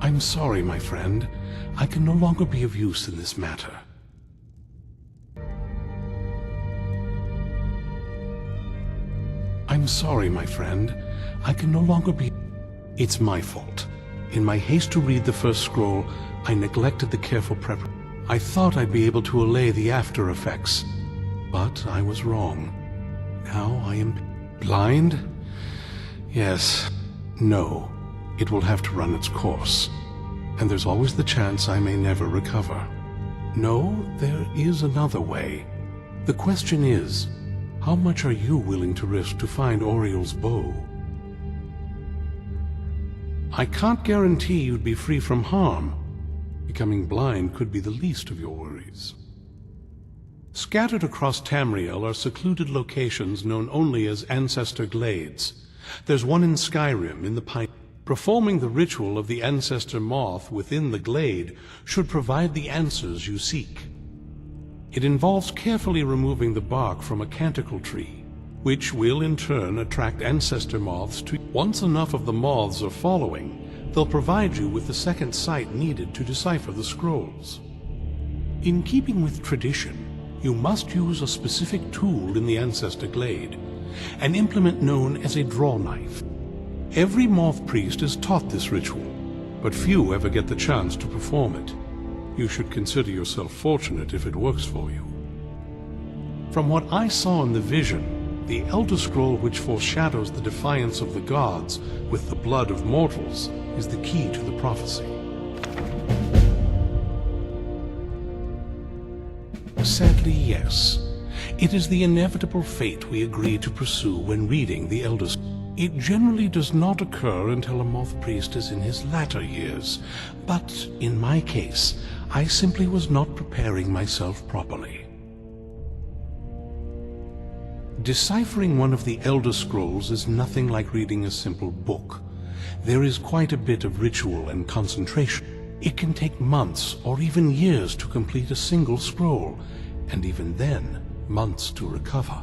I'm sorry, my friend. I can no longer be of use in this matter. I'm sorry, my friend. I can no longer be... It's my fault. In my haste to read the first scroll, I neglected the careful preparation. I thought I'd be able to allay the after effects, but I was wrong. Now I am blind? Yes. No. It will have to run its course. And there's always the chance I may never recover. No, there is another way. The question is, how much are you willing to risk to find Oriel's bow? I can't guarantee you'd be free from harm. Becoming blind could be the least of your worries. Scattered across Tamriel are secluded locations known only as Ancestor Glades. There's one in Skyrim, in the Pine. Performing the ritual of the Ancestor Moth within the glade should provide the answers you seek. It involves carefully removing the bark from a canticle tree, which will in turn attract Ancestor Moths to... Once enough of the moths are following, they'll provide you with the second sight needed to decipher the scrolls. In keeping with tradition, you must use a specific tool in the Ancestor Glade, an implement known as a draw knife. Every moth priest is taught this ritual, but few ever get the chance to perform it. You should consider yourself fortunate if it works for you. From what I saw in the vision, the Elder Scroll which foreshadows the defiance of the gods with the blood of mortals is the key to the prophecy. Sadly, yes. It is the inevitable fate we agree to pursue when reading the Elder Scroll. It generally does not occur until a moth priest is in his latter years, but in my case, I simply was not preparing myself properly. Deciphering one of the Elder Scrolls is nothing like reading a simple book. There is quite a bit of ritual and concentration. It can take months or even years to complete a single scroll, and even then, months to recover.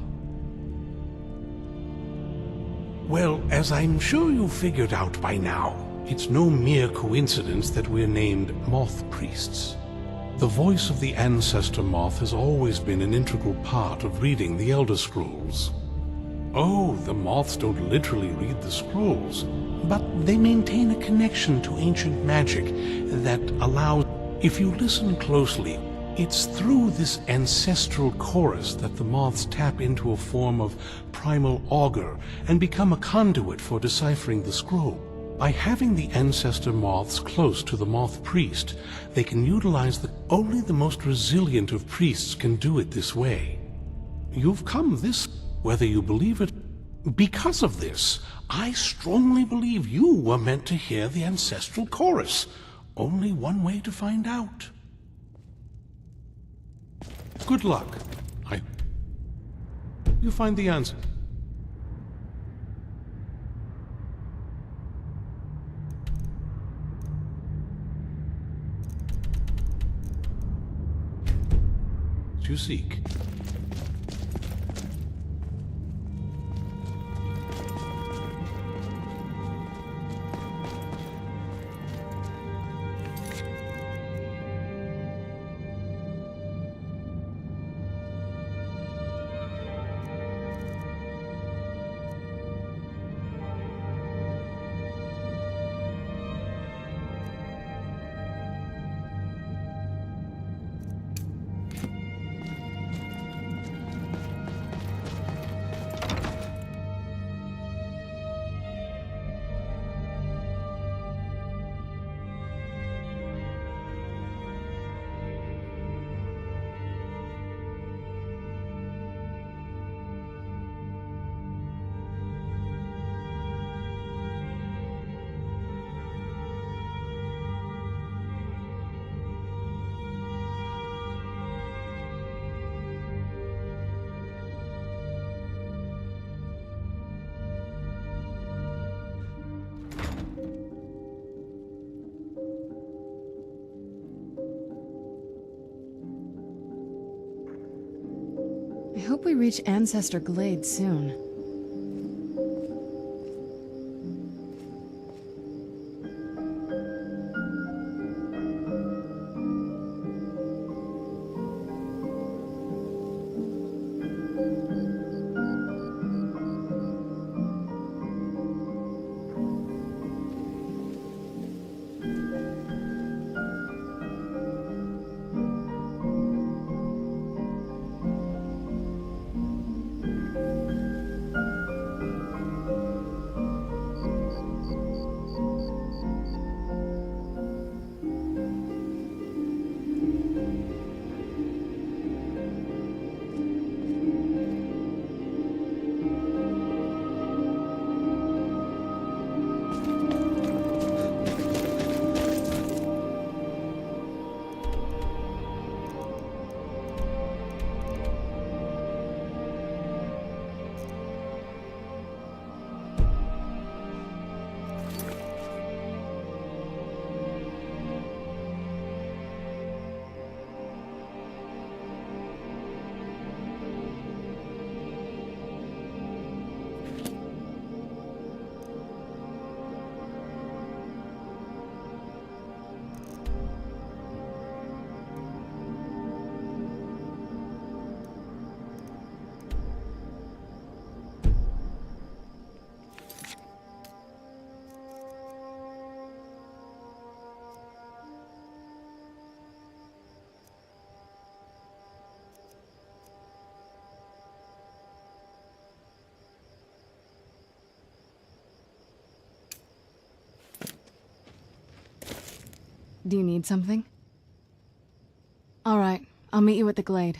Well, as I'm sure you figured out by now, it's no mere coincidence that we're named Moth Priests. The voice of the Ancestor Moth has always been an integral part of reading the Elder Scrolls. Oh, the moths don't literally read the scrolls, but they maintain a connection to ancient magic that allows... If you listen closely, it's through this ancestral chorus that the moths tap into a form of primal augur and become a conduit for deciphering the scroll. By having the Ancestor Moths close to the Moth Priest, they can utilize only the most resilient of priests can do it this way. You've come this, whether you believe it. Because of this, I strongly believe you were meant to hear the ancestral chorus. Only one way to find out. Good luck. You find the answer. You seek. I hope we reach Ancestor Glade soon. Do you need something? Alright, I'll meet you at the Glade.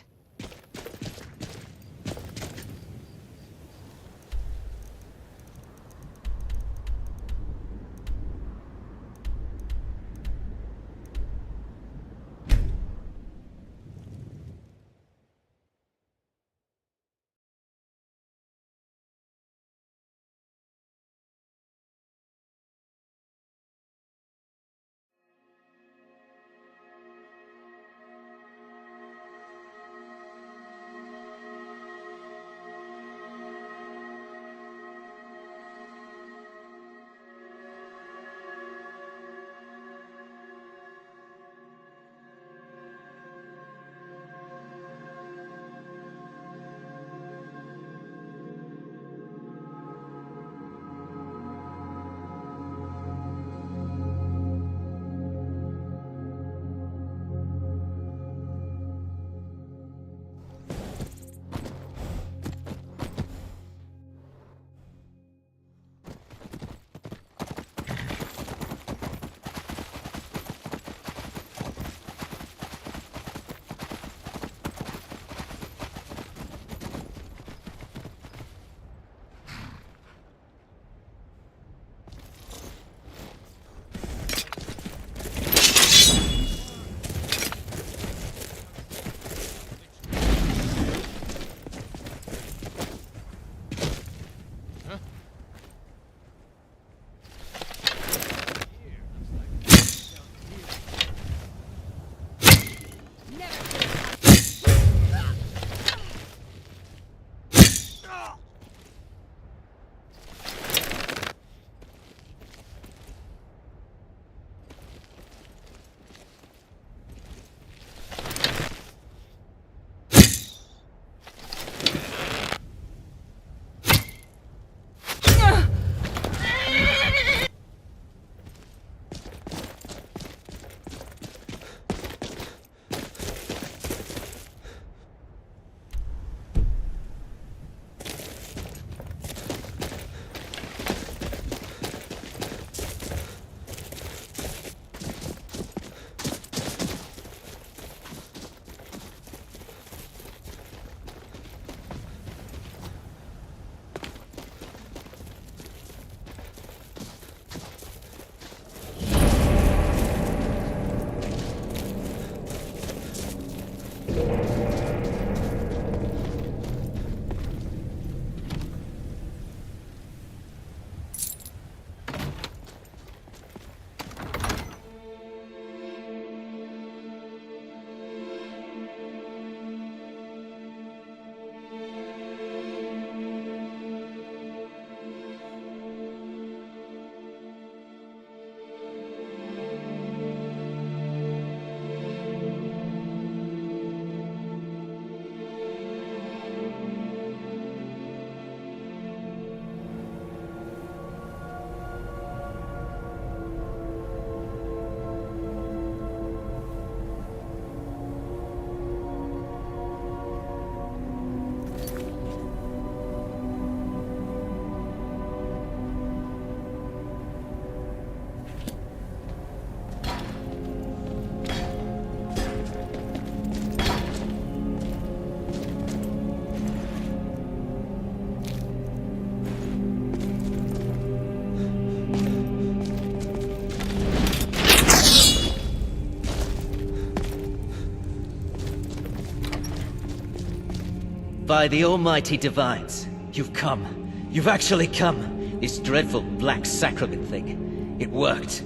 By the almighty divines, you've come. You've actually come. This dreadful black sacrament thing. It worked.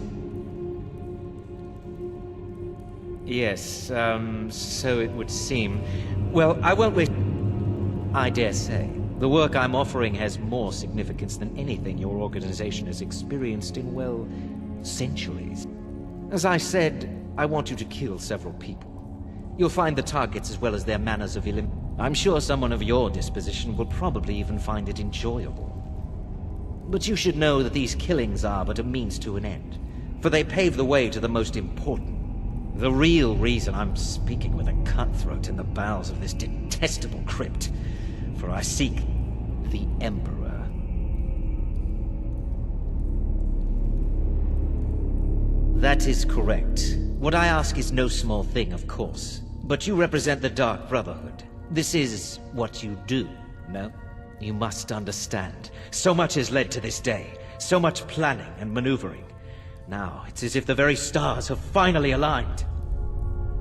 Yes, so it would seem. Well, I won't waste... I dare say, the work I'm offering has more significance than anything your organization has experienced in, well, centuries. As I said, I want you to kill several people. You'll find the targets as well as their manners of elimination. I'm sure someone of your disposition will probably even find it enjoyable. But you should know that these killings are but a means to an end, for they pave the way to the most important. The real reason I'm speaking with a cutthroat in the bowels of this detestable crypt, for I seek the Emperor. That is correct. What I ask is no small thing, of course. But you represent the Dark Brotherhood. This is what you do, no? You must understand. So much has led to this day. So much planning and maneuvering. Now, it's as if the very stars have finally aligned.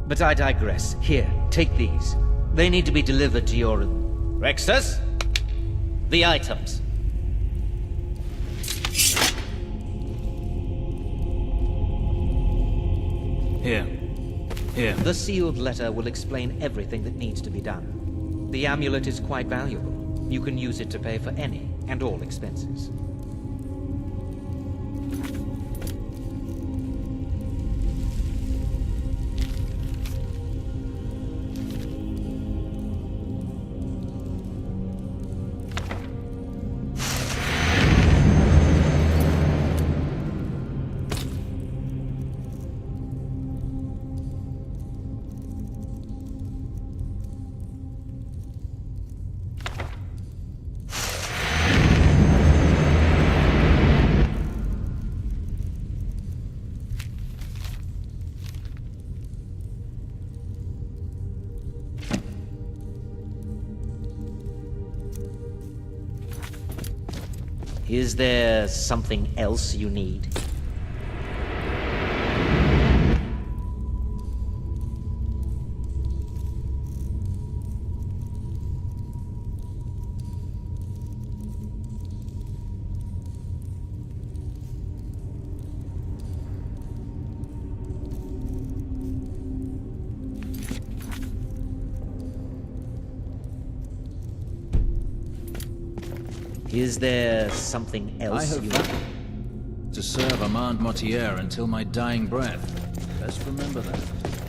But I digress. Here, take these. They need to be delivered to your... Rexus? The items. Here. Here. The sealed letter will explain everything that needs to be done. The amulet is quite valuable. You can use it to pay for any and all expenses. Is there something else you need? Is there something else I you have need? to serve Armand Mortier until my dying breath. Best remember that.